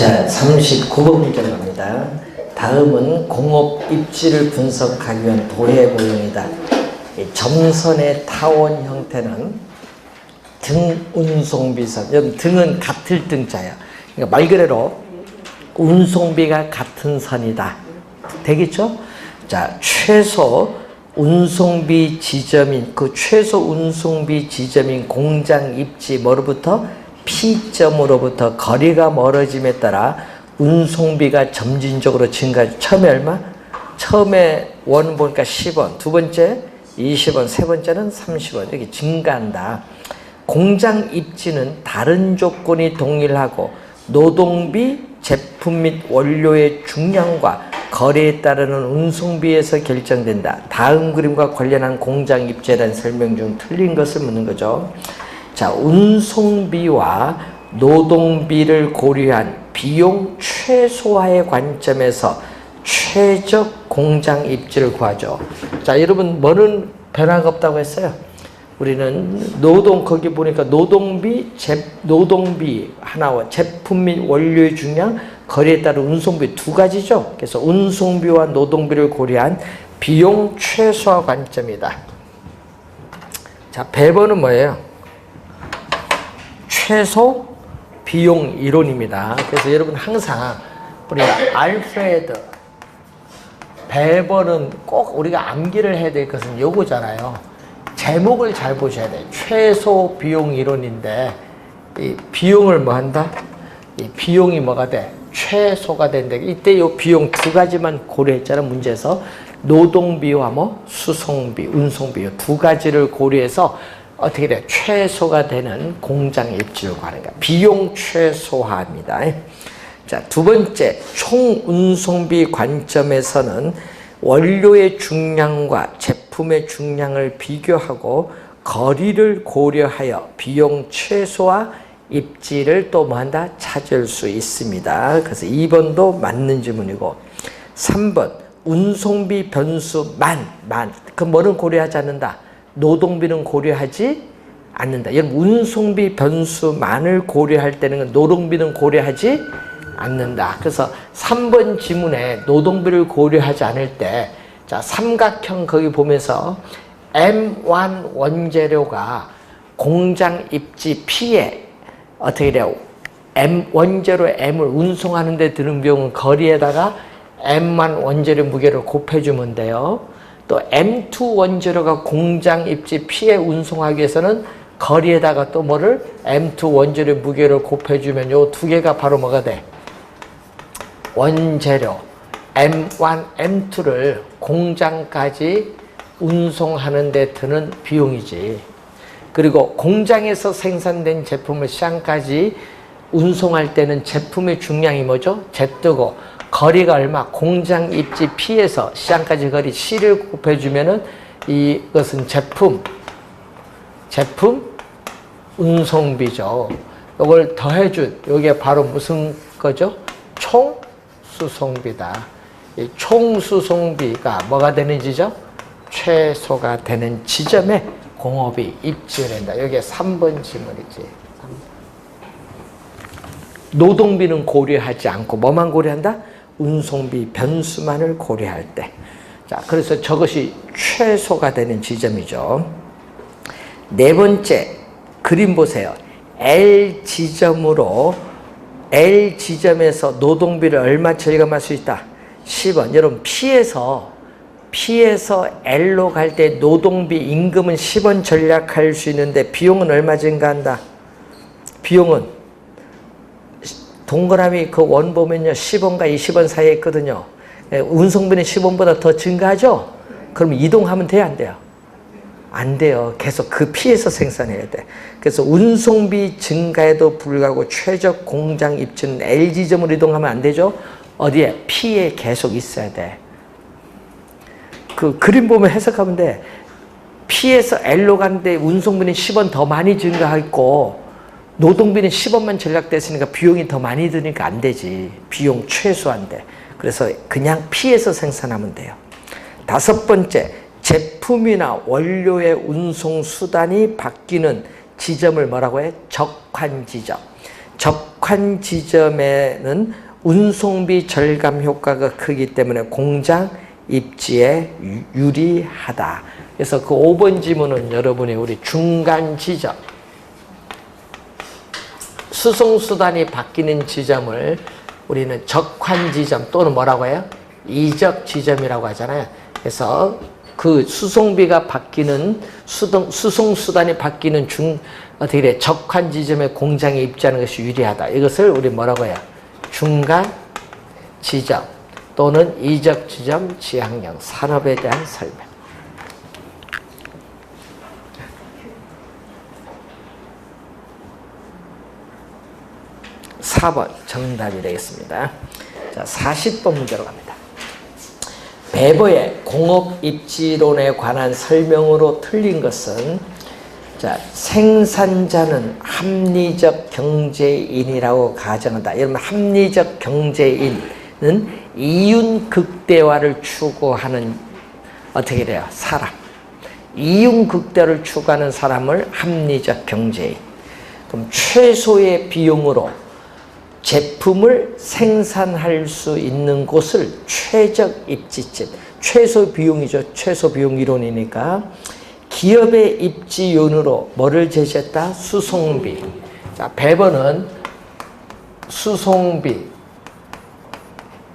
자, 39번 문제로 갑니다. 다음은 공업 입지를 분석하기 위한 도해 모형이다. 점선의 타원 형태는 등 운송비선. 여기 등은 같을 등자야. 그러니까 말 그대로 운송비가 같은 선이다. 되겠죠? 자, 최소 운송비 지점인 최소 운송비 지점인 공장 입지 뭐로부터 P점으로부터 거리가 멀어짐에 따라 운송비가 점진적으로 증가하죠. 처음에 얼마? 처음에 원 보니까 10원, 두 번째 20원, 세 번째는 30원 이렇게 증가한다. 공장 입지는 다른 조건이 동일하고 노동비, 제품 및 원료의 중량과 거리에 따르는 운송비에서 결정된다. 다음 그림과 관련한 공장 입지에 대한 설명 중 틀린 것을 묻는 거죠. 자, 운송비와 노동비를 고려한 비용 최소화의 관점에서 최적 공장 입지를 구하죠. 자, 여러분 뭐는 변화가 없다고 했어요? 우리는 거기 보니까 노동비 하나와 제품 및 원료의 중량, 거리에 따른 운송비 두 가지죠. 그래서 운송비와 노동비를 고려한 비용 최소화 관점이다. 자, 배번은 뭐예요? 최소 비용 이론입니다. 그래서 여러분 항상 우리가 알프레드 배번은 꼭 우리가 암기를 해야 될 것은 요거잖아요. 제목을 잘 보셔야 돼요. 최소 비용 이론인데 이 비용을 뭐 한다? 이 비용이 뭐가 돼? 최소가 된다. 이때 요 비용 두 가지만 고려했잖아 문제에서. 노동비와 수송비, 운송비 요 두 가지를 고려해서 어떻게 돼? 최소가 되는 공장 입지를 구하는 거야. 비용 최소화입니다. 자, 두 번째, 총 운송비 관점에서는 원료의 중량과 제품의 중량을 비교하고 거리를 고려하여 비용 최소화 입지를 또 뭐한다? 찾을 수 있습니다. 그래서 2번도 맞는 질문이고 3번, 운송비 변수 그 뭐는 고려하지 않는다? 노동비는 고려하지 않는다. 여러분 운송비 변수만을 고려할 때는 노동비는 고려하지 않는다. 그래서 3번 지문에 노동비를 고려하지 않을 때, 자, 삼각형 거기 보면서 M1 원재료가 공장 입지 P에 어떻게 돼요? 원재료 M을 운송하는 데 드는 비용은 거리에다가 M1 원재료 무게를 곱해주면 돼요. 또 M2 원재료가 공장 입지 P에 운송하기 위해서는 거리에다가 또 뭐를 M2 원재료 무게를 곱해주면 요 두 개가 바로 뭐가 돼? 원재료 M1, M2를 공장까지 운송하는 데 드는 비용이지. 그리고 공장에서 생산된 제품을 시장까지 운송할 때는 제품의 중량이 뭐죠? Z고 거리가 얼마? 공장 입지 P에서 시장까지 거리 C를 곱해주면은 이것은 제품 운송비죠. 이걸 더해준 이게 바로 무슨 거죠? 총 수송비다. 이 총 수송비가 뭐가 되는 지점? 최소가 되는 지점에 공업이 입지를 한다. 여기에 3번 질문이지. 노동비는 고려하지 않고 뭐만 고려한다? 운송비 변수만을 고려할 때. 자, 그래서 저것이 최소가 되는 지점이죠. 네 번째, 그림 보세요. L 지점에서 노동비를 얼마 절감할 수 있다? 10원. 여러분, P에서 L로 갈 때 노동비 임금은 10원 절약할 수 있는데 비용은 얼마 증가한다? 비용은 동그라미 그 원 보면요 10원과 20원 사이에 있거든요. 운송비는 10원보다 더 증가하죠? 그럼 이동하면 돼요 안 돼요? 안 돼요. 계속 그 P에서 생산해야 돼. 그래서 운송비 증가에도 불구하고 최적 공장 입지는 L 지점으로 이동하면 안 되죠? 어디에? P에 계속 있어야 돼. 그 그림 보면 해석하면 돼. P에서 L로 가는데 운송비는 10원 더 많이 증가했고 노동비는 10원만 절약됐으니까 비용이 더 많이 드니까 안 되지. 비용 최소한데. 그래서 그냥 P에서 생산하면 돼요. 다섯 번째, 제품이나 원료의 운송 수단이 바뀌는 지점을 뭐라고 해? 적환 지점. 적환 지점에는 운송비 절감 효과가 크기 때문에 공장 입지에 유리하다. 그래서 그 5번 지문은 여러분이 우리 중간 지점, 수송수단이 바뀌는 지점을 우리는 적환 지점 또는 뭐라고 해요? 이적 지점이라고 하잖아요. 그래서 그 수송비가 바뀌는 수송수단이 바뀌는 어떻게 돼? 적환 지점에 공장에 입지하는 것이 유리하다. 이것을 우리 뭐라고 해요? 중간 지점 또는 이적 지점 지향령 산업에 대한 설명. 4번 정답이 되겠습니다. 자, 40번 문제로 갑니다. 베버의 공업 입지론에 관한 설명으로 틀린 것은 자, 생산자는 합리적 경제인이라고 가정한다. 여러분, 합리적 경제인은 이윤 극대화를 추구하는 어떻게 돼요? 사람. 이윤 극대화를 추구하는 사람을 합리적 경제인. 그럼 최소의 비용으로 제품을 생산할 수 있는 곳을 최적 입지점. 최소 비용이죠. 최소 비용 이론이니까. 기업의 입지요인으로 뭐를 제시했다? 수송비. 자, 베버는 수송비.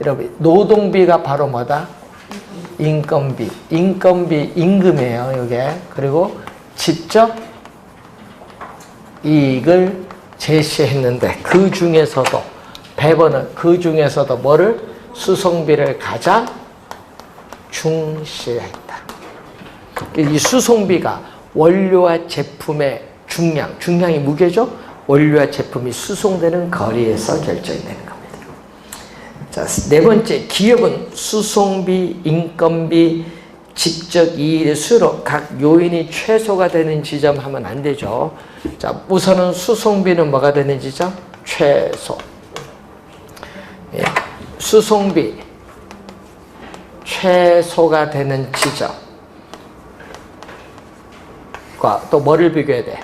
여러분, 노동비가 바로 뭐다? 인건비. 인건비, 임금이에요, 이게. 그리고 직접 이익을 제시했는데, 그 중에서도, 베버는 그 중에서도 뭐를? 수송비를 가장 중시했다. 이 수송비가 원료와 제품의 중량이 무게죠? 원료와 제품이 수송되는 거리에서 결정되는 겁니다. 자, 네 번째, 기업은 수송비, 인건비, 직접 이익의 수로 각 요인이 최소가 되는 지점 하면 안 되죠. 자, 우선은 수송비는 뭐가 되는 지점? 최소. 예, 수송비, 최소가 되는 지점. 또 뭐를 비교해야 돼?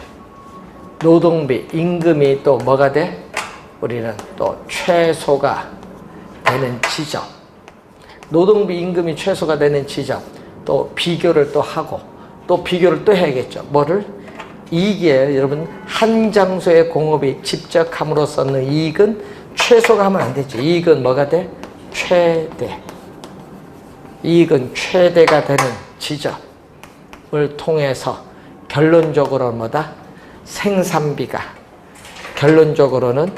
노동비, 임금이 또 뭐가 돼? 우리는 또 최소가 되는 지점. 노동비, 임금이 최소가 되는 지점. 또 비교를 또 하고, 또 비교를 또 해야겠죠. 뭐를? 이익이에요. 여러분, 한 장소의 공업이 집적함으로써는 이익은 최소가 하면 안 되죠. 이익은 뭐가 돼? 최대. 이익은 최대가 되는 지점을 통해서 결론적으로 뭐다? 생산비가 결론적으로는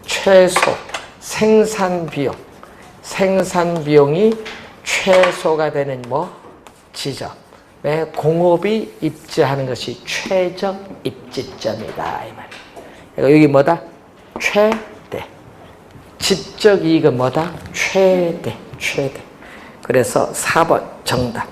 최소 생산비용이 최소가 되는 뭐 지점에 공업이 입지하는 것이 최적 입지점이다 이 말. 여기 뭐다? 최대. 직접 이익은 뭐다? 최대. 그래서 4번 정답.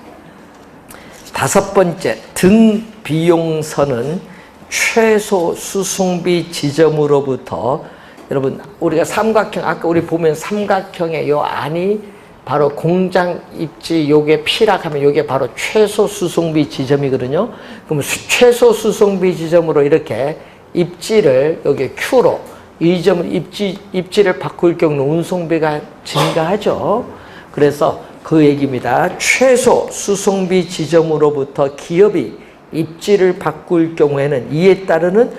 5번째, 등 비용선은 최소 수송비 지점으로부터 여러분 우리가 삼각형 아까 우리 보면 삼각형의 요 안이 바로 공장 입지 요게 P락하면 요게 바로 최소 수송비 지점이거든요. 그럼 최소 수송비 지점으로 이렇게 입지를 여기 Q로 이 점을 입지를 바꿀 경우는 운송비가 증가하죠. 그래서 그 얘기입니다. 최소 수송비 지점으로부터 기업이 입지를 바꿀 경우에는 이에 따르는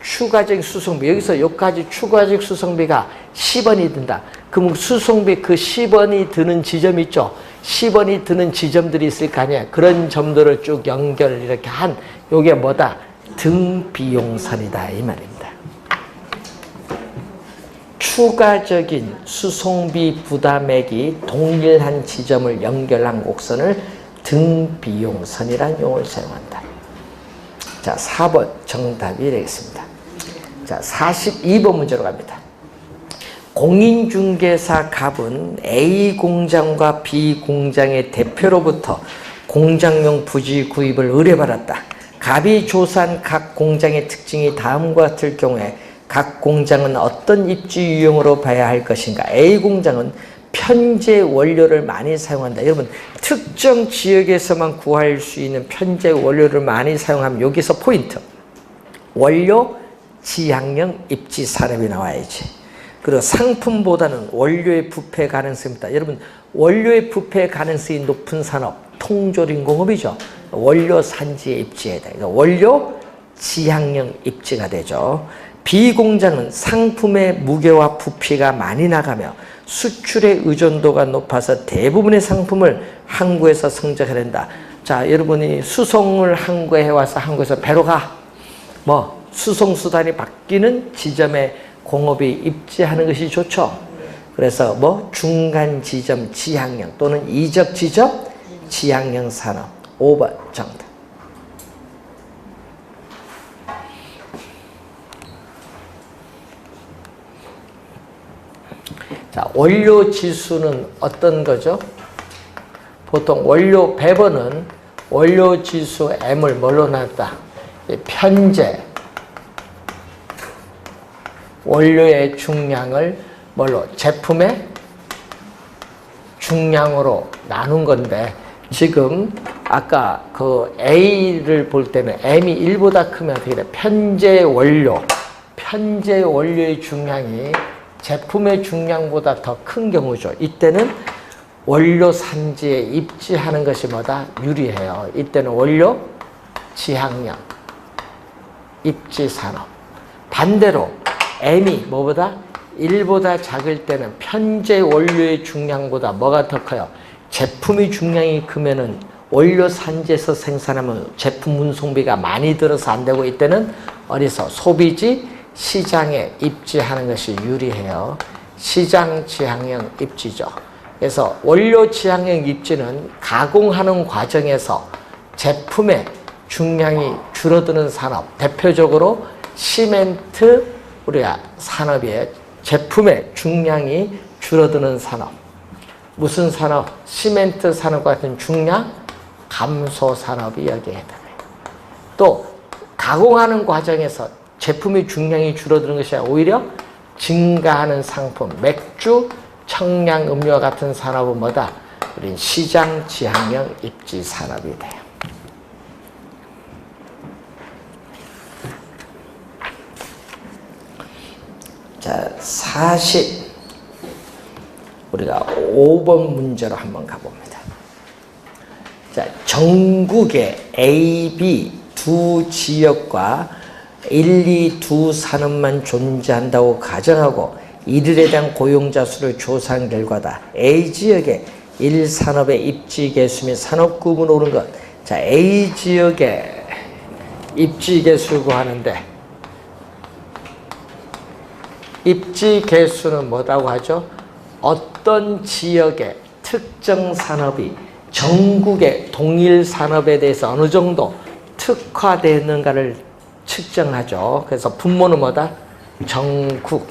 추가적 수송비, 여기서 여기까지 추가적 수송비가 10원이 든다. 그럼 수송비 그 10원이 드는 지점 있죠? 10원이 드는 지점들이 있을 거 아니에요. 그런 점들을 쭉 연결 이렇게 한 요게 뭐다? 등비용선이다 이 말입니다. 추가적인 수송비 부담액이 동일한 지점을 연결한 곡선을 등비용선이라는 용어를 사용한다. 자, 4번 정답이 되겠습니다. 자, 42번 문제로 갑니다. 공인중개사 갑은 A 공장과 B 공장의 대표로부터 공장용 부지 구입을 의뢰받았다. 갑이 조사한 각 공장의 특징이 다음과 같을 경우에 각 공장은 어떤 입지 유형으로 봐야 할 것인가? A 공장은 편제 원료를 많이 사용한다. 여러분, 특정 지역에서만 구할 수 있는 편제 원료를 많이 사용하면 여기서 포인트. 원료, 지향형, 입지 산업이 나와야지. 그리고 상품보다는 원료의 부패 가능성이 있다. 여러분, 원료의 부패 가능성이 높은 산업, 통조림공업이죠. 원료 산지에 입지해야 돼. 그러니까 원료, 지향형 입지가 되죠. 비공장은 상품의 무게와 부피가 많이 나가며 수출의 의존도가 높아서 대부분의 상품을 항구에서 성적해야 된다. 자, 여러분이 수송을 항구에 해와서 항구에서 배로 가. 수송수단이 바뀌는 지점에 공업이 입지하는 것이 좋죠. 그래서 중간 지점 지향형 또는 이적 지점 지향형 산업 5번 정답. 자, 원료 지수는 어떤 거죠? 보통 원료 배번은 원료 지수 M을 뭘로 나눴다? 편제 원료의 중량을 뭘로? 제품의 중량으로 나눈 건데, 지금 아까 그 A를 볼 때는 M이 1보다 크면 어떻게 돼? 편제 원료의 중량이 제품의 중량보다 더 큰 경우죠. 이때는 원료 산지에 입지하는 것이 뭐다? 유리해요. 이때는 원료 지향형 입지 산업. 반대로 M이 뭐보다? 1보다 작을 때는 편제 원료의 중량보다 뭐가 더 커요? 제품의 중량이 크면은 원료 산지에서 생산하면 제품 운송비가 많이 들어서 안 되고, 이때는 어디서? 소비지 시장에 입지하는 것이 유리해요. 시장 지향형 입지죠. 그래서 원료 지향형 입지는 가공하는 과정에서 제품의 중량이 줄어드는 산업, 대표적으로 시멘트 우리가 산업이에요. 제품의 중량이 줄어드는 산업. 무슨 산업? 시멘트 산업과 같은 중량 감소 산업이 여기에 해당해요. 또 가공하는 과정에서 제품의 중량이 줄어드는 것이 아니라 오히려 증가하는 상품, 맥주, 청량음료와 같은 산업은 뭐다? 우린 시장 지향형 입지 산업이 돼요. 자, 40. 우리가 5번 문제로 한번 가봅니다. 자, 전국의 A, B 두 지역과 1, 2 두 산업만 존재한다고 가정하고 이들에 대한 고용자 수를 조사한 결과다. A 지역의 1산업의 입지 개수 및 산업 구분을 오른 것. 자, A 지역의 입지 개수를 구하는데, 입지 개수는 뭐라고 하죠? 어떤 지역의 특정 산업이 전국의 동일 산업에 대해서 어느 정도 특화되어 있는가를 측정하죠. 그래서 분모는 뭐다? 전국.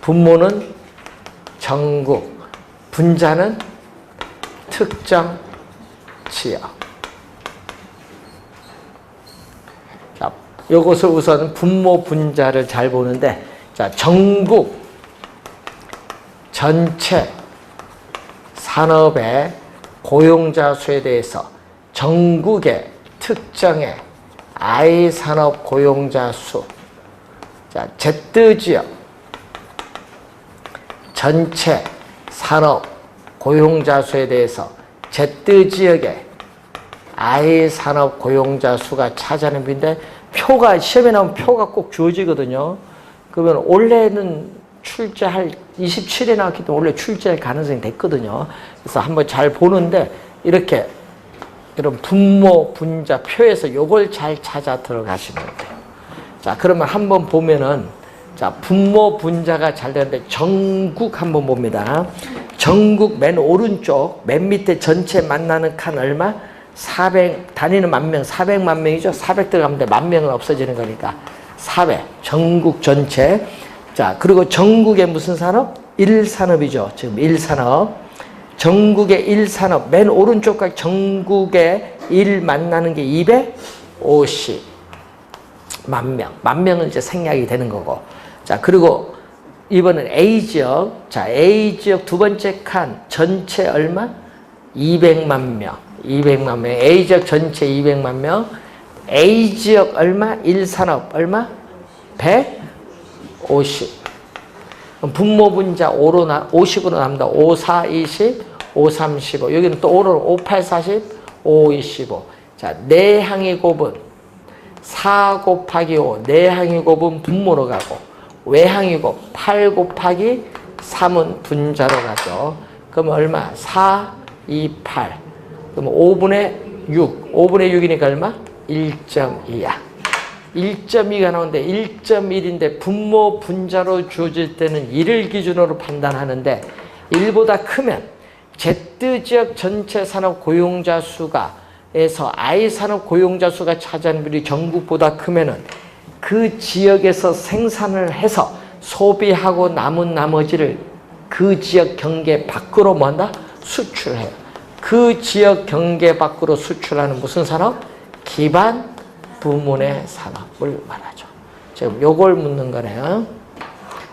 분모는 전국. 분자는 특정 지역. 자, 요것을 우선 분모 분자를 잘 보는데, 자, 전국 전체 산업의 고용자 수에 대해서 전국의 특정의 I 산업 고용자 수. 자, Z 지역 전체 산업 고용자 수에 대해서 Z 지역의 I 산업 고용자 수가 차지하는 비인데, 표가 시험에 나오면 표가 꼭 주어지거든요. 그러면 올해는 출제할 27에 나왔기 때문에 원래 출제할 가능성이 됐거든요. 그래서 한번 잘 보는데, 이렇게 이런 분모 분자 표에서 요걸 잘 찾아 들어가시면 돼요. 자, 그러면 한번 보면은, 자, 분모 분자가 잘 되는데 전국 한번 봅니다. 전국 맨 오른쪽 맨 밑에 전체 만나는 칸 얼마? 400, 단위는 만명, 400만 명이죠. 400 들어가면 돼. 만 명은 없어지는 거니까 400, 전국 전체. 자, 그리고 전국의 무슨 산업? 1산업이죠. 지금 1산업. 전국의 1산업, 맨 오른쪽까지 전국의 1 만나는 게 250만 명. 만 명은 이제 생략이 되는 거고. 자, 그리고 이번엔 A 지역. 자, A 지역 두 번째 칸 전체 얼마? 200만 명. 200만 명. A 지역 전체 200만 명. A 지역 얼마? 1산업 얼마? 150. 분모 분자 50으로 남다. 5, 4, 20, 5, 3, 15. 여기는 또 5로 5, 8, 40, 5, 25. 자, 내항의 곱은 4 곱하기 5. 내항의 곱은 분모로 가고, 외항의 곱 8 곱하기 3은 분자로 가죠. 그럼 얼마? 4, 2, 8. 그럼 5분의 6. 5분의 6이니까 얼마? 1.2야. 1.2가 나오는데 1.1인데 분모 분자로 주어질 때는 1을 기준으로 판단하는데 1보다 크면 Z지역 전체 산업 고용자 수가 에서 I 산업 고용자 수가 차지하는 비율이 전국보다 크면은 그 지역에서 생산을 해서 소비하고 남은 나머지를 그 지역 경계 밖으로 뭐한다? 수출해요. 그 지역 경계 밖으로 수출하는 무슨 산업? 기반 부문의 산업을 말하죠. 지금 요걸 묻는 거네요.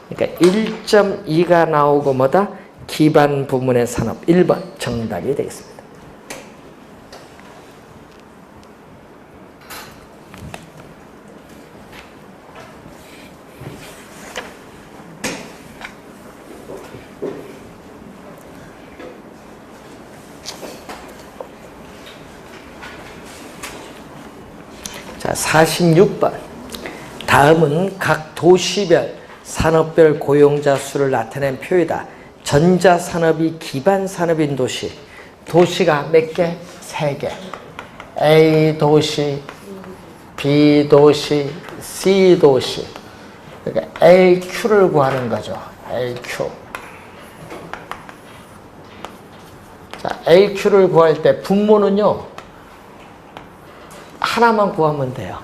그러니까 1.2가 나오고 뭐다? 기반 부문의 산업. 1번 정답이 되겠습니다. 자, 46번. 다음은 각 도시별, 산업별 고용자 수를 나타낸 표이다. 전자산업이 기반 산업인 도시. 도시가 몇 개? 3개. A 도시, B 도시, C 도시. 그러니까 AQ를 구하는 거죠. AQ. 자, AQ를 구할 때 분모는요, 하나만 구하면 돼요.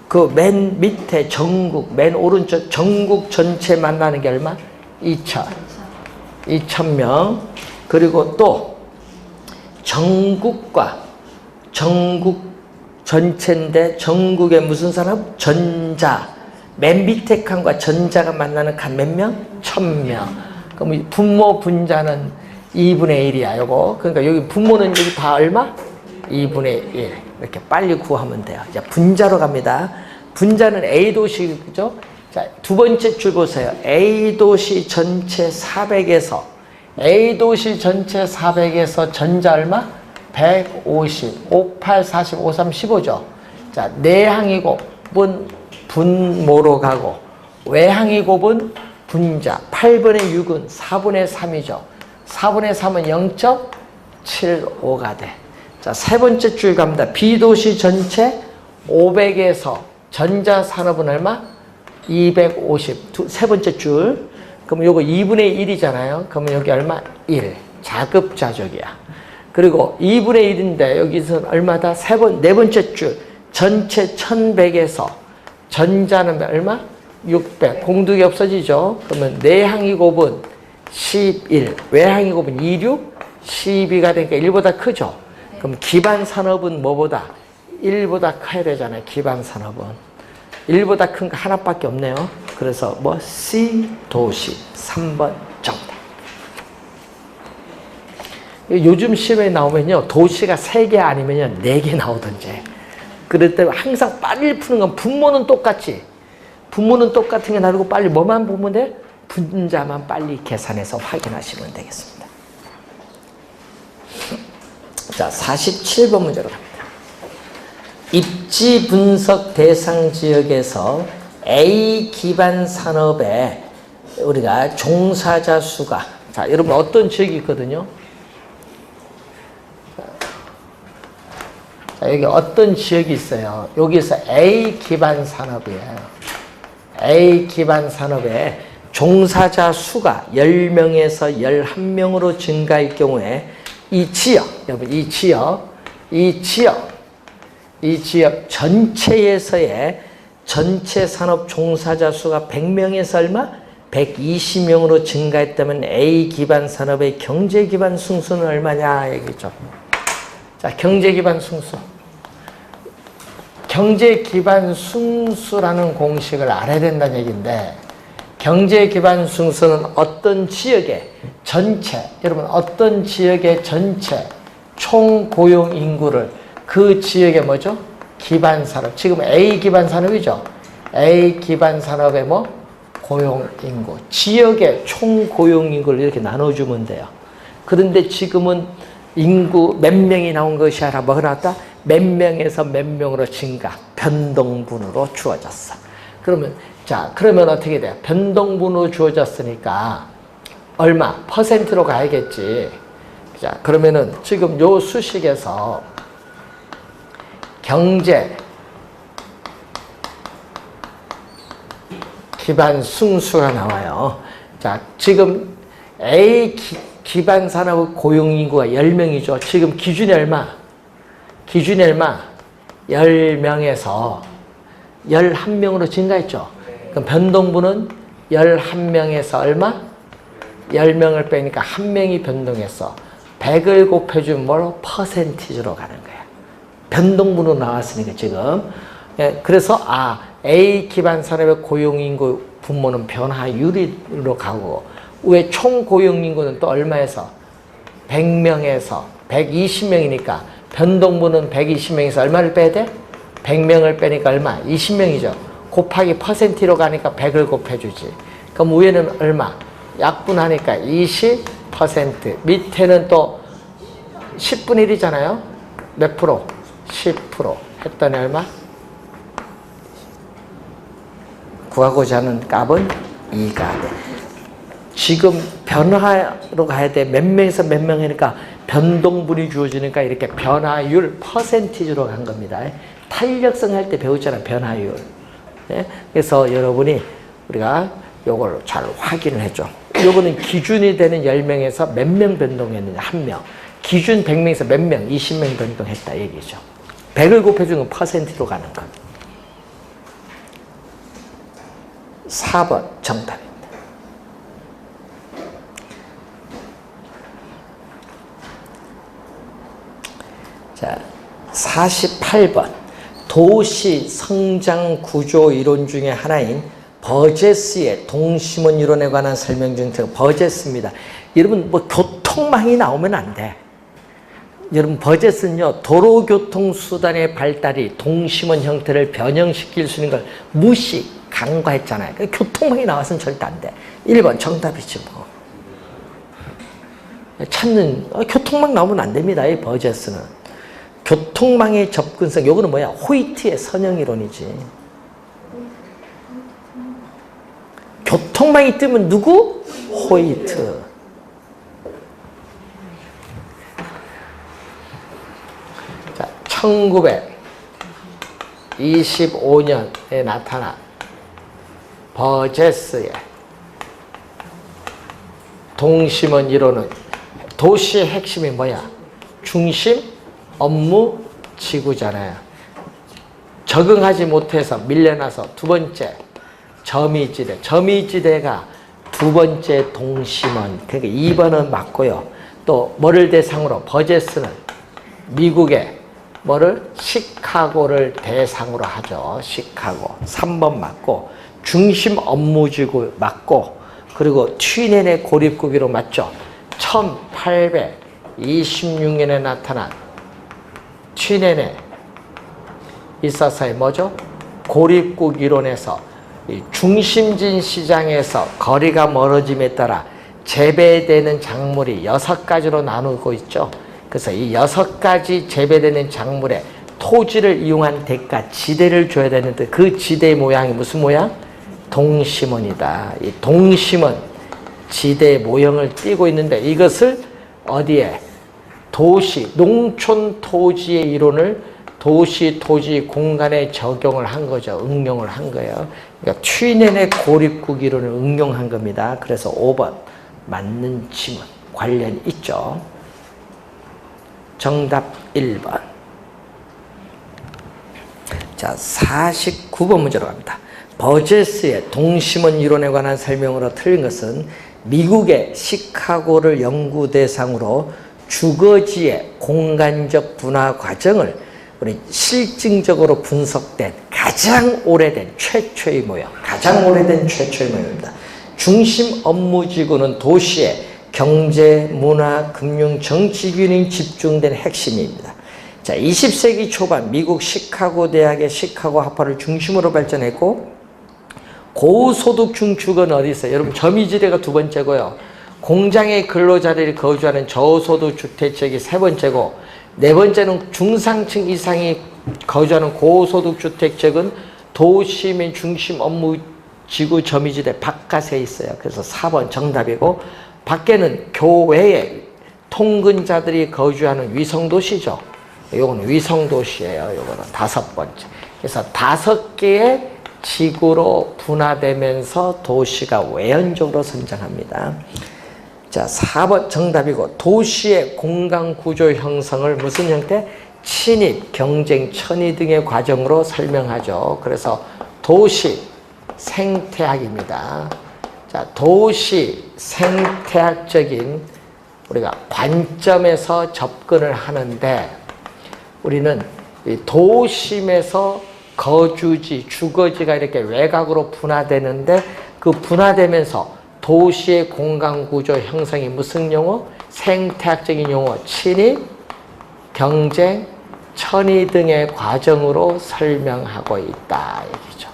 그 맨 밑에 전국, 맨 오른쪽 전국 전체 만나는 게 얼마? 2,000명. 그리고 또 전국과 전국 전체인데 전국의 무슨 산업? 전자. 맨 밑에 칸과 전자가 만나는 칸 몇 명? 1,000명. 그럼 분모 분자는 2분의 1이야, 요거. 그러니까 여기 분모는 여기 다 얼마? 2분의 1. 이렇게 빨리 구하면 돼요. 자, 분자로 갑니다. 분자는 A 도시, 그죠? 자, 두 번째 줄 보세요. A 도시 전체 400에서, A 도시 전체 400에서 전자 얼마? 150. 5, 8, 40, 5, 3, 15죠. 자, 내항의 곱은 분모로 가고, 외항의 곱은 분자. 8분의 6은 4분의 3이죠. 4분의 3은 0.75가 돼. 자, 세 번째 줄 갑니다. B도시 전체 500에서 전자산업은 얼마? 250. 세 번째 줄. 그럼 요거 2분의 1이잖아요. 그러면 여기 얼마? 1. 자급자족이야. 그리고 2분의 1인데 여기서는 얼마다? 네 번째 줄. 전체 1100에서 전자는 얼마? 600. 공둑이 없어지죠. 그러면 내항의 곱은 11. 외항의 곱은 26. 12가 되니까 1보다 크죠. 그럼 기반 산업은 뭐보다? 1보다 커야 되잖아요. 기반 산업은. 1보다 큰 거 하나밖에 없네요. 그래서 뭐 C 도시 3번 정답. 요즘 시험에 나오면요. 도시가 3개 아니면요. 4개 나오던지. 그럴 때 항상 빨리 푸는 건 분모는 똑같지. 분모는 똑같은 게 나르고 빨리 뭐만 보면 돼? 분자만 빨리 계산해서 확인하시면 되겠습니다. 자, 47번 문제로 갑니다. 입지 분석 대상 지역에서 A 기반 산업에 우리가 종사자 수가, 자, 여러분 어떤 지역이 있거든요? 자, 여기 어떤 지역이 있어요? 여기서 A 기반 산업이에요. A 기반 산업에 종사자 수가 10명에서 11명으로 증가할 경우에 이 지역, 여러분, 이 지역 전체에서의 전체 산업 종사자 수가 100명에서 얼마? 120명으로 증가했다면 A 기반 산업의 경제 기반 승수는 얼마냐 얘기죠. 자, 경제 기반 승수. 경제 기반 승수라는 공식을 알아야 된다는 얘기인데, 경제 기반 승수는 어떤 지역의 전체, 여러분 어떤 지역의 전체 총 고용 인구를 그 지역의 뭐죠? 기반 산업. 지금 A 기반 산업이죠. A 기반 산업의 뭐? 고용 인구. 지역의 총 고용 인구를 이렇게 나눠주면 돼요. 그런데 지금은 인구 몇 명이 나온 것이 아니라 뭐가 나왔다? 몇 명에서 몇 명으로 증가. 변동분으로 주어졌어. 그러면 어떻게 돼요? 변동분으로 주어졌으니까 얼마? 퍼센트로 가야겠지. 자, 그러면은 지금 요 수식에서 경제 기반 승수가 나와요. 자, 지금 A 기반 산업 고용인구가 10명이죠. 지금 기준이 얼마? 10명에서 11명으로 증가했죠. 그럼 변동분은 11명에서 얼마? 10명을 빼니까 1명이 변동했어. 100을 곱해주면 뭐로? 퍼센티지로 가는 거야. 변동분으로 나왔으니까 지금. 그래서 A 기반 산업의 고용인구 분모는 변화율로 가고 왜 총 고용인구는 또 얼마에서? 100명에서 120명이니까 변동분은 120명에서 얼마를 빼야 돼? 100명을 빼니까 얼마? 20명이죠. 곱하기 퍼센티로 가니까 100을 곱해주지. 그럼 위에는 얼마? 약분하니까 20%. 밑에는 또 10분의 1이잖아요. 몇 프로? 10%. 했더니 얼마? 구하고자 하는 값은 2가 돼. 지금 변화로 가야 돼. 몇 명에서 몇 명 하니까 변동분이 주어지니까 이렇게 변화율 퍼센티지로 간 겁니다. 탄력성 할 때 배웠잖아, 변화율. 네? 그래서 여러분이 우리가 요걸 잘 확인을 해줘. 요거는 기준이 되는 10명에서 몇 명 변동했느냐, 1명. 기준 100명에서 몇 명, 20명 변동했다 얘기죠. 100을 곱해주는 퍼센트로 가는 것. 4번 정답입니다. 자, 48번. 도시 성장 구조 이론 중에 하나인 버제스의 동심원 이론에 관한 설명 중 버제스입니다. 여러분 뭐 교통망이 나오면 안 돼. 여러분 버제스는요, 도로교통수단의 발달이 동심원 형태를 변형시킬 수 있는 걸 간과했잖아요. 교통망이 나와서는 절대 안 돼. 1번 정답이지 뭐. 교통망 나오면 안 됩니다. 이 버제스는. 교통망의 접근성, 요거는 뭐야? 호이트의 선형이론이지. 교통망이 뜨면 누구? 호이트. 자, 1925년에 나타난 버제스의 동심원 이론은 도시의 핵심이 뭐야? 중심, 업무, 지구잖아요. 적응하지 못해서 밀려나서 두 번째 점이지대. 점이지대가 두 번째 동심원. 그러니까 2번은 맞고요. 또 뭐를 대상으로? 버제스는 미국의 뭐를? 시카고를 대상으로 하죠. 시카고. 3번 맞고 중심 업무지구 맞고 그리고 튀넨의 고립국이로 맞죠. 1826년에 나타난 튀넨에 있어서의 뭐죠? 고립국 이론에서 이 중심진 시장에서 거리가 멀어짐에 따라 재배되는 작물이 6가지로 나누고 있죠. 그래서 이 6가지 재배되는 작물에 토지를 이용한 대가 지대를 줘야 되는데 그 지대의 모양이 무슨 모양? 동심원이다. 이 동심원 지대 모형을 띠고 있는데 이것을 어디에? 도시, 농촌 토지의 이론을 도시, 토지, 공간에 적용을 한 거죠. 응용을 한 거예요. 그러니까 튀넨의 고립국 이론을 응용한 겁니다. 그래서 5번 맞는 지문 관련이 있죠. 정답 1번. 자, 49번 문제로 갑니다. 버제스의 동심원 이론에 관한 설명으로 틀린 것은 미국의 시카고를 연구 대상으로 주거지의 공간적 분화 과정을 우리 실증적으로 분석된 가장 오래된 최초의 모형, 가장 오래된 최초의 모형입니다. 중심 업무지구는 도시의 경제, 문화, 금융, 정치 균형이 집중된 핵심입니다. 자, 20세기 초반 미국 시카고 대학의 시카고 학파를 중심으로 발전했고, 고소득층 주거는 어디 있어요? 여러분, 점이지대가 두 번째고요. 공장의 근로자들이 거주하는 저소득 주택지역이 세 번째고, 네 번째는 중상층 이상이 거주하는 고소득 주택지역은 도시 및 중심 업무 지구 점이지대 바깥에 있어요. 그래서 4번 정답이고, 밖에는 교외에 통근자들이 거주하는 위성도시죠. 요거는 위성도시예요. 요거는 다섯 번째. 그래서 5개의 지구로 분화되면서 도시가 외연적으로 성장합니다. 자, 4번 정답이고, 도시의 공간 구조 형성을 무슨 형태? 친입, 경쟁, 천위 등의 과정으로 설명하죠. 그래서 도시 생태학입니다. 자, 도시 생태학적인 우리가 관점에서 접근을 하는데, 우리는 이 도심에서 거주지, 주거지가 이렇게 외곽으로 분화되는데, 그 분화되면서 도시의 공간구조 형성이 무슨 용어? 생태학적인 용어, 친입, 경쟁, 천위 등의 과정으로 설명하고 있다 얘기죠.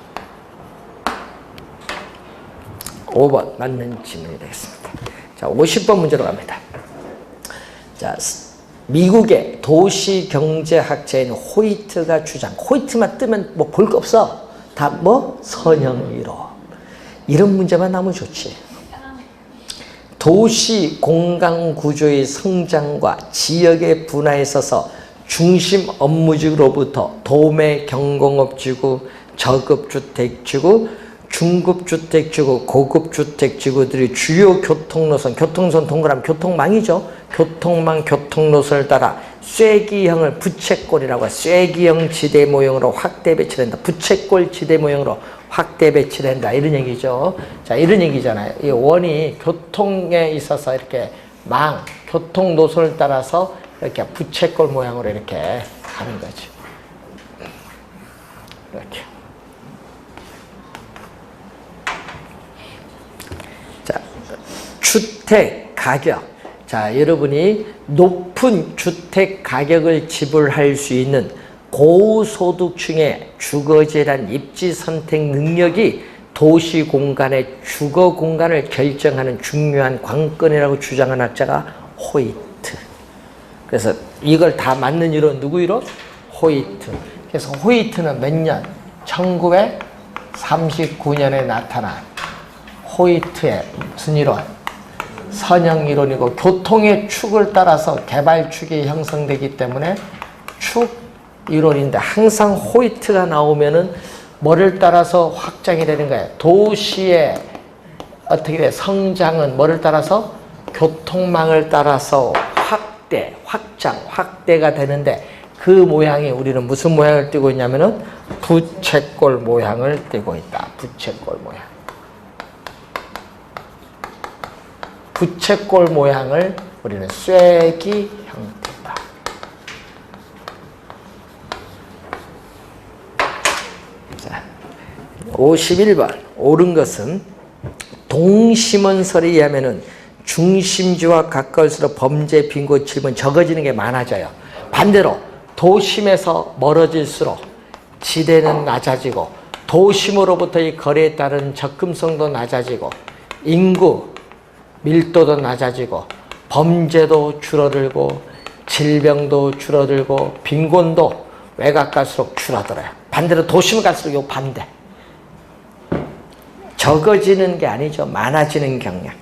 5번 맞는 질문이 되겠습니다. 자, 50번 문제로 갑니다. 자, 미국의 도시경제학자인 호이트가 주장. 호이트만 뜨면 뭐 볼 거 없어. 다 뭐? 선형이론. 이런 문제만 나오면 좋지. 도시 공간 구조의 성장과 지역의 분화에 있어서 중심 업무지구로부터 도매 경공업지구, 저급주택지구, 중급주택지구, 고급주택지구들이 주요 교통노선, 교통선 동그라미 교통망이죠. 교통망 교통노선을 따라 쐐기형을 부채꼴이라고 해요. 쐐기형 지대 모형으로 확대 배치된다. 부채꼴 지대 모형으로 확대 배치된다. 이런 얘기죠. 자, 이런 얘기잖아요. 이 원이 교통에 있어서 이렇게 교통 노선을 따라서 이렇게 부채꼴 모양으로 이렇게 가는 거지. 이렇게. 자, 주택 가격. 자, 여러분이 높은 주택 가격을 지불할 수 있는 고소득층의 주거지란 입지 선택 능력이 도시 공간의 주거 공간을 결정하는 중요한 관건이라고 주장한 학자가 호이트. 그래서 이걸 다 맞는 이론 누구 이론? 호이트. 그래서 호이트는 몇 년? 1939년에 나타난 호이트의 무슨 이론? 선형 이론이고, 교통의 축을 따라서 개발축이 형성되기 때문에 축 이론인데, 항상 호이트가 나오면은 뭐를 따라서 확장이 되는 거예요? 도시의 어떻게 돼? 성장은 뭐를 따라서? 교통망을 따라서 확대가 되는데, 그 모양이 우리는 무슨 모양을 띠고 있냐면은 부채꼴 모양을 띠고 있다. 부채꼴 모양. 부채꼴 모양을 우리는 쐐기 형태다. 자, 51번. 옳은 것은 동심원설에 의하면은 중심지와 가까울수록 범죄, 빈곤, 질문 적어지는 게 많아져요. 반대로 도심에서 멀어질수록 지대는 낮아지고, 도심으로부터의 거래에 따른 접근성도 낮아지고, 인구 밀도도 낮아지고, 범죄도 줄어들고, 질병도 줄어들고, 빈곤도 외곽 갈수록 줄어들어요. 반대로 도심을 갈수록 요 반대. 적어지는 게 아니죠. 많아지는 경향.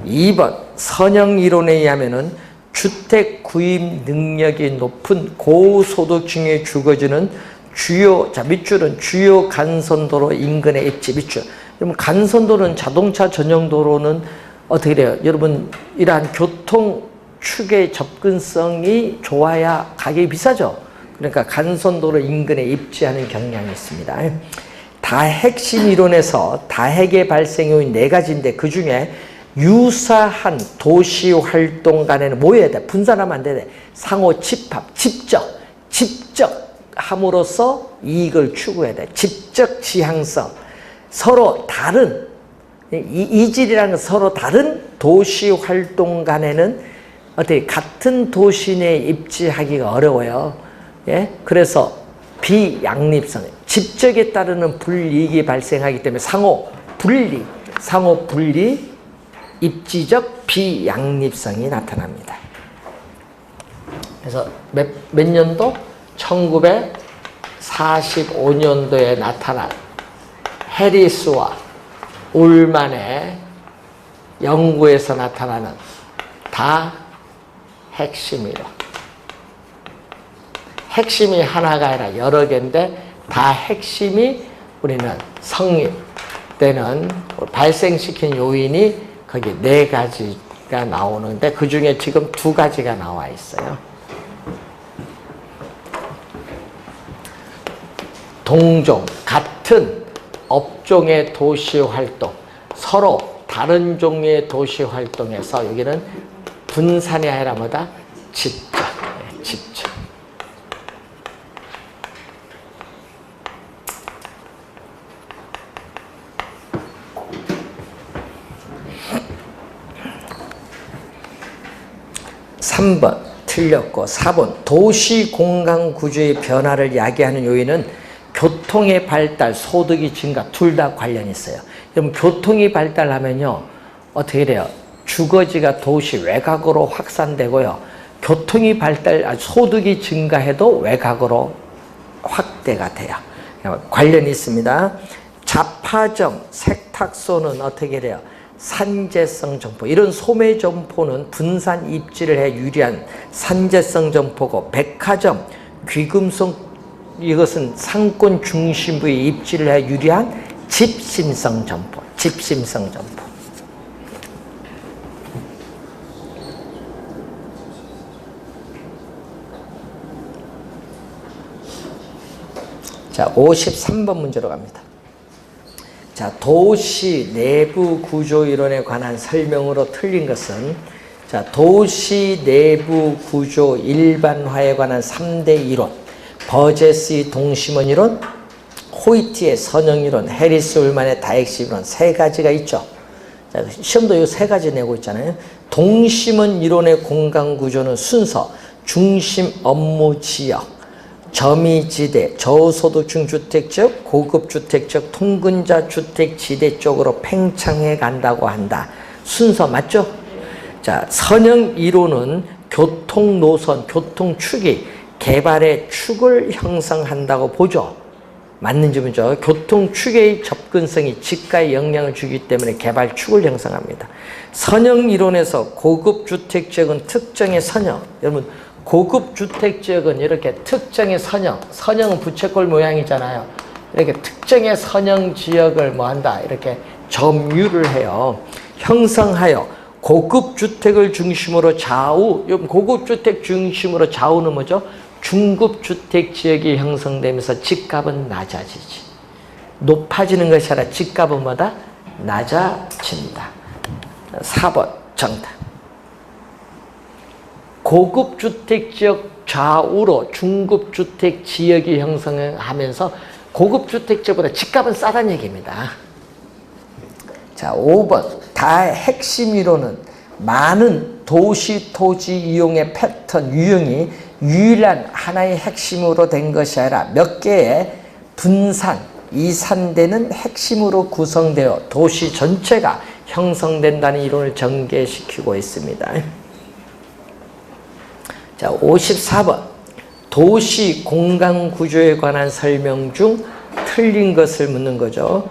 2번 선형 이론에 의하면은 주택 구입 능력이 높은 고소득층의 주거지는 밑줄은 주요 간선도로 인근의 입지. 밑줄. 여러분, 간선도는 자동차 전용 도로는 어떻게 돼요? 여러분, 이러한 교통축의 접근성이 좋아야 가격이 비싸죠. 그러니까 간선도로 인근에 입지하는 경향이 있습니다. 다핵심 이론에서 다핵의 발생 요인 4가지인데, 그 중에 유사한 도시 활동 간에는 모여야 돼. 분산하면 안 돼. 상호 집합, 직접 함으로써 이익을 추구해야 돼. 직접 지향성. 서로 다른, 이질이라는 건 서로 다른 도시 활동 간에는 어떻게 같은 도시 내에 입지하기가 어려워요. 예? 그래서 비양립성, 집적에 따르는 불이익이 발생하기 때문에 상호 분리, 입지적 비양립성이 나타납니다. 그래서 몇 년도? 1945년도에 나타난 해리스와 울만의 연구에서 나타나는 다 핵심이로. 핵심이 하나가 아니라 여러 개인데 다 핵심이 우리는 성립되는 발생시킨 요인이 거기 4가지가 나오는데 그 중에 지금 2가지가 나와 있어요. 동종, 같은 업종의 도시 활동, 서로 다른 종류의 도시 활동에서 여기는 분산이 아니라 뭐다? 집적. 집적. (3번) 틀렸고 4번 도시 공간 구조의 변화를 야기하는 요인은 교통의 발달, 소득이 증가 둘 다 관련이 있어요. 그럼 교통이 발달하면요 어떻게 돼요? 주거지가 도시 외곽으로 확산되고요. 교통이 소득이 증가해도 외곽으로 확대가 돼요. 관련이 있습니다. 자파점, 세탁소는 어떻게 돼요? 산재성 점포. 이런 소매 점포는 분산 입지를 해 유리한 산재성 점포고, 백화점, 귀금속 이것은 상권 중심부에 입지를 해 유리한 집심성 점포. 집심성 점포. 자, 53번 문제로 갑니다. 자, 도시 내부 구조 이론에 관한 설명으로 틀린 것은, 자, 도시 내부 구조 일반화에 관한 3대 이론, 버제스의 동심원 이론, 호이트의 선형 이론, 해리스 울만의 다핵심 이론 3가지가 있죠. 자, 시험도 이 3가지 내고 있잖아요. 동심원 이론의 공간 구조는 순서, 중심 업무 지역, 점이지대, 저소득층 주택적, 고급주택적, 통근자 주택지대 쪽으로 팽창해 간다고 한다. 순서 맞죠? 자, 선형 이론은 교통노선, 교통축이 개발의 축을 형성한다고 보죠. 맞는지 보죠. 교통축의 접근성이 집가에 영향을 주기 때문에 개발축을 형성합니다. 선형 이론에서 고급주택지역은 특정의 선형, 여러분 고급주택지역은 이렇게 특정의 선형은 부채꼴 모양이잖아요. 이렇게 특정의 선형 지역을 뭐 한다, 이렇게 점유를 해요. 형성하여 고급주택을 중심으로 좌우, 고급주택 중심으로 좌우는 뭐죠? 중급주택 지역이 형성되면서 집값은 낮아지지. 높아지는 것이 아니라 집값은 뭐다? 낮아진다. 4번 정답. 고급주택 지역 좌우로 중급주택 지역이 형성하면서 고급주택 지역보다 집값은 싸다는 얘기입니다. 자, 5번 다의 핵심 이론은 많은 도시 토지 이용의 패턴, 유형이 유일한 하나의 핵심으로 된 것이 아니라 몇 개의 분산, 이산되는 핵심으로 구성되어 도시 전체가 형성된다는 이론을 전개시키고 있습니다. 자, 54번 도시 공간 구조에 관한 설명 중 틀린 것을 묻는 거죠.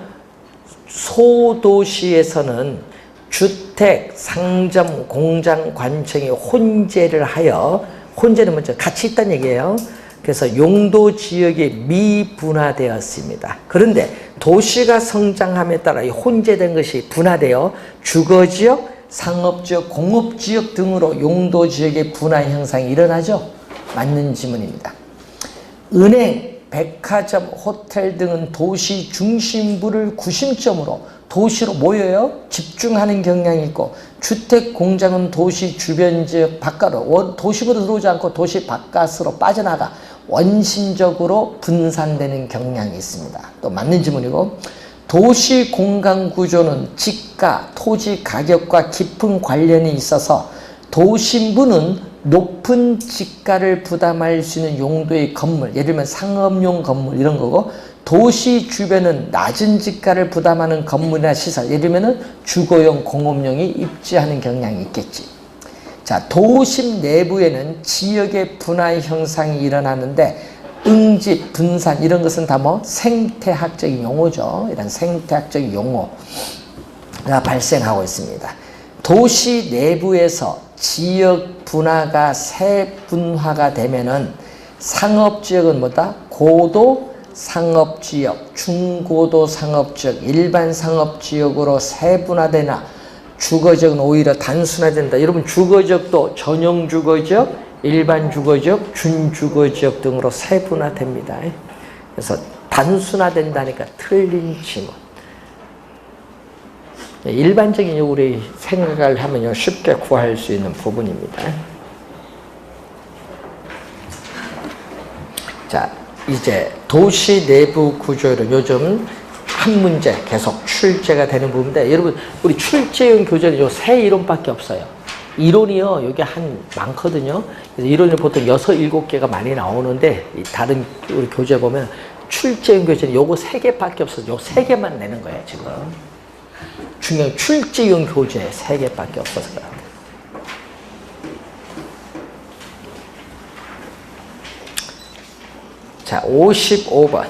소도시에서는 주택, 상점, 공장, 관청이 혼재를 하여, 혼재는 먼저 같이 있다는 얘기예요. 그래서 용도 지역이 미분화되었습니다. 그런데 도시가 성장함에 따라 이 혼재된 것이 분화되어 주거지역, 상업지역, 공업지역 등으로 용도 지역의 분화 현상이 일어나죠. 맞는 지문입니다. 은행, 백화점, 호텔 등은 도시 중심부를 구심점으로 도시로 모여요. 집중하는 경향이 있고, 주택, 공장은 도시 주변 지역 바깥으로, 도시부로 들어오지 않고 도시 바깥으로 빠져나가 원심적으로 분산되는 경향이 있습니다. 또 맞는 지문이고, 도시 공간 구조는 집가, 토지 가격과 깊은 관련이 있어서 도심부는 높은 지가를 부담할 수 있는 용도의 건물, 예를 들면 상업용 건물 이런 거고, 도시 주변은 낮은 지가를 부담하는 건물이나 시설, 예를 들면 주거용, 공업용이 입지하는 경향이 있겠지. 자, 도심 내부에는 지역의 분화 형상이 일어나는데 응집, 분산 이런 것은 다 뭐 생태학적인 용어죠. 이런 생태학적인 용어가 발생하고 있습니다. 도시 내부에서 지역 분화가 세분화가 되면은 상업지역은 뭐다? 고도 상업지역, 중고도 상업지역, 일반 상업지역으로 세분화되나 주거지역은 오히려 단순화된다. 여러분 주거지역도 전용 주거지역, 일반 주거지역, 준주거지역 등으로 세분화됩니다. 그래서 단순화된다니까 틀린 지문. 일반적인 우리 생각을 하면 쉽게 구할 수 있는 부분입니다. 자, 이제 도시 내부 구조를 요즘 한 문제 계속 출제가 되는 부분인데, 여러분 우리 출제형 교재는 요 세 이론밖에 없어요. 이론이요 여기 한 많거든요. 그래서 이론이 보통 6, 7개가 많이 나오는데, 이 다른 우리 교재 보면 출제형 교재는 요거 3개밖에 없어요. 요 3개만 내는 거예요 지금. 중요한 출제용 교재 3개밖에 없어서 그래요. 자, 55번.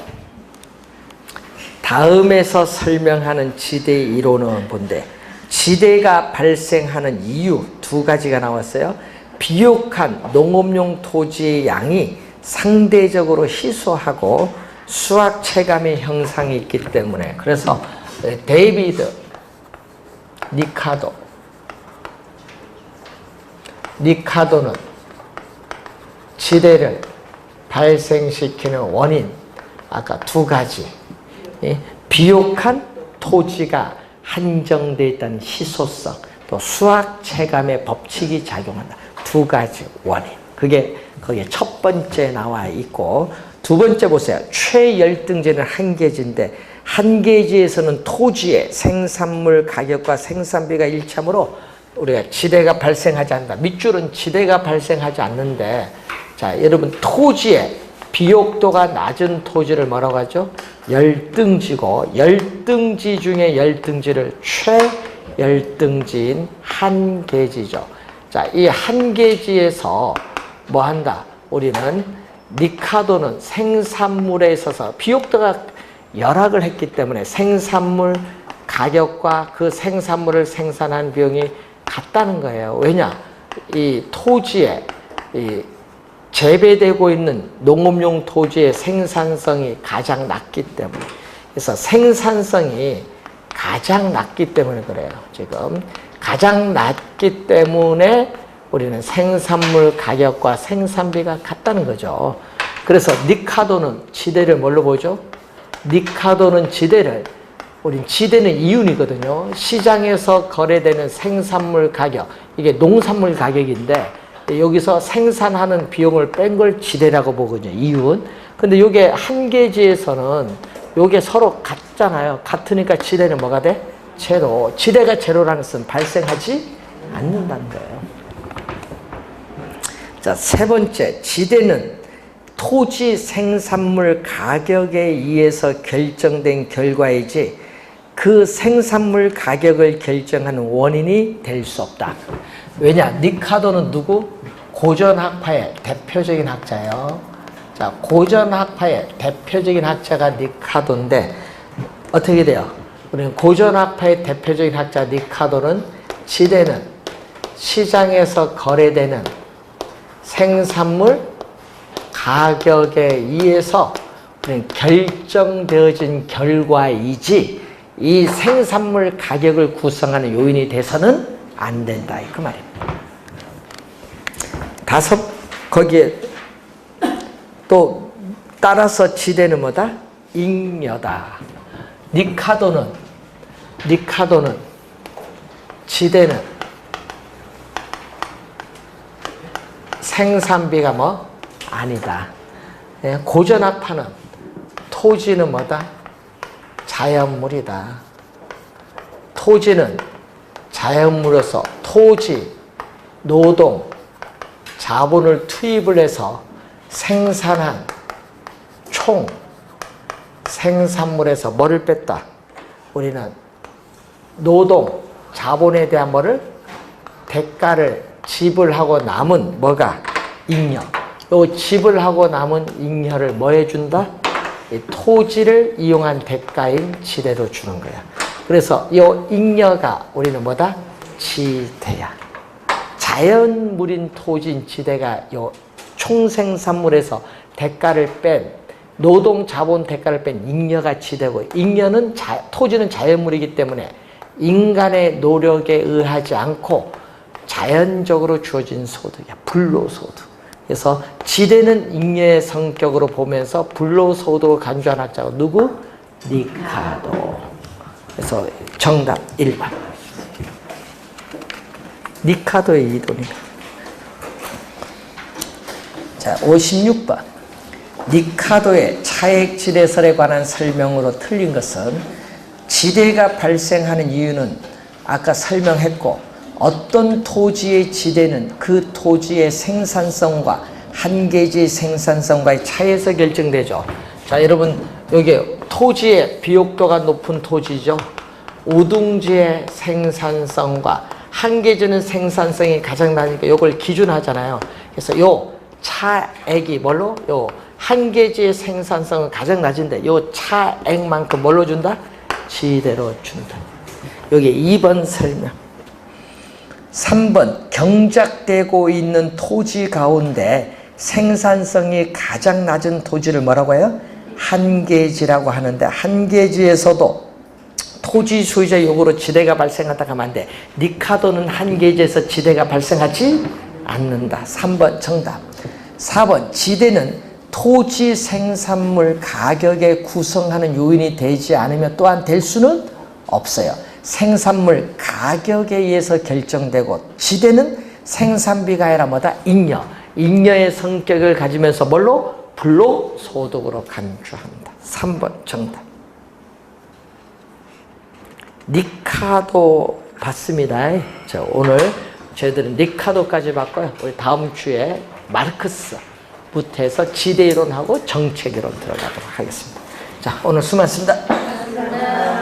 다음에서 설명하는 지대 이론은 뭔데? 지대가 발생하는 이유 2가지가 나왔어요. 비옥한 농업용 토지의 양이 상대적으로 희소하고 수학 체감의 형상이 있기 때문에. 그래서 데이비드 리카도는 지대를 발생시키는 원인 아까 2가지, 비옥한 토지가 한정되어 있다는 희소성, 또 수학 체감의 법칙이 작용한다. 2가지 원인. 그게 거기에 첫 번째 나와 있고, 2번째 보세요. 최열등제는 한계지인데 한계지에서는 토지의 생산물 가격과 생산비가 일치하므로 우리가 지대가 발생하지 않는다. 밑줄은 지대가 발생하지 않는데, 자, 여러분 토지의 비옥도가 낮은 토지를 뭐라고 하죠? 열등지고, 열등지 중에 열등지를 최열등지인 한계지죠. 자, 이 한계지에서 뭐 한다? 우리는 리카도는 생산물에 있어서 비옥도가 열악을 했기 때문에 생산물 가격과 그 생산물을 생산한 비용이 같다는 거예요. 왜냐? 이 토지에 이 재배되고 있는 농업용 토지의 생산성이 가장 낮기 때문에, 그래서 생산성이 가장 낮기 때문에 그래요. 지금 가장 낮기 때문에 우리는 생산물 가격과 생산비가 같다는 거죠. 그래서 리카도는 지대를 뭘로 보죠? 리카도는 지대를, 우린 지대는 이윤이거든요. 시장에서 거래되는 생산물 가격, 이게 농산물 가격인데 여기서 생산하는 비용을 뺀 걸 지대라고 보거든요. 이윤. 근데 요게 한계지에서는 요게 서로 같잖아요. 같으니까 지대는 뭐가 돼? 제로. 지대가 제로라는 것은 발생하지 않는다는 거예요. 자, 3번째. 지대는 토지 생산물 가격에 의해서 결정된 결과이지 그 생산물 가격을 결정하는 원인이 될 수 없다. 왜냐? 리카도는 누구? 고전학파의 대표적인 학자예요. 자, 고전학파의 대표적인 학자가 리카도인데 어떻게 돼요? 우리는 고전학파의 대표적인 학자 리카도는 지대는 시장에서 거래되는 생산물 가격에 의해서 결정되어진 결과이지 이 생산물 가격을 구성하는 요인이 돼서는 안 된다. 그 말입니다. 5, 거기에 또 따라서 지대는 뭐다? 잉여다. 리카도는 지대는 생산비가 뭐? 아니다. 고전학파는 토지는 뭐다? 자연물이다. 토지는 자연물로서 토지, 노동, 자본을 투입을 해서 생산한 총 생산물에서 뭐를 뺐다? 우리는 노동, 자본에 대한 뭐를? 대가를 지불하고 남은 뭐가? 잉여. 요 지불하고 남은 잉여를 뭐 해준다? 이 토지를 이용한 대가인 지대로 주는 거야. 그래서 요 잉여가 우리는 뭐다? 지대야. 자연물인 토지인 지대가 요 총생산물에서 대가를 뺀 노동 자본 대가를 뺀 잉여가 지대고, 잉여는 토지는 자연물이기 때문에 인간의 노력에 의하지 않고 자연적으로 주어진 소득이야. 불로소득. 그래서 지대는 잉여의 성격으로 보면서 불로소득을 간주한 학자가 누구? 리카도. 그래서 정답 1번. 리카도의 이론이다. 자, 56번. 리카도의 차액지대설에 관한 설명으로 틀린 것은 지대가 발생하는 이유는 아까 설명했고, 어떤 토지의 지대는 그 토지의 생산성과 한계지의 생산성과의 차이에서 결정되죠. 자, 여러분, 여기 토지의 비옥도가 높은 토지죠. 우둥지의 생산성과 한계지는 생산성이 가장 나니까 이걸 기준하잖아요. 그래서 요 차액이 뭘로? 요 한계지의 생산성은 가장 낮은데 요 차액만큼 뭘로 준다? 지대로 준다. 여기 2번 설명. 3번. 경작되고 있는 토지 가운데 생산성이 가장 낮은 토지를 뭐라고 해요? 한계지라고 하는데, 한계지에서도 토지 소유자 요구로 지대가 발생한다고 하면 안 돼. 리카도는 한계지에서 지대가 발생하지 않는다. 3번 정답. 4번. 지대는 토지 생산물 가격에 구성하는 요인이 되지 않으면 또한 될 수는 없어요. 생산물 가격에 의해서 결정되고, 지대는 생산비가 아니라 뭐다? 잉여. 잉여의 성격을 가지면서 뭘로? 불로소득으로 간주한다. 3번 정답. 리카도 봤습니다. 자, 오늘 저희들은 리카도까지 봤고요. 우리 다음 주에 마르크스부터 해서 지대이론하고 정책이론 들어가도록 하겠습니다. 자, 오늘 수고하셨습니다.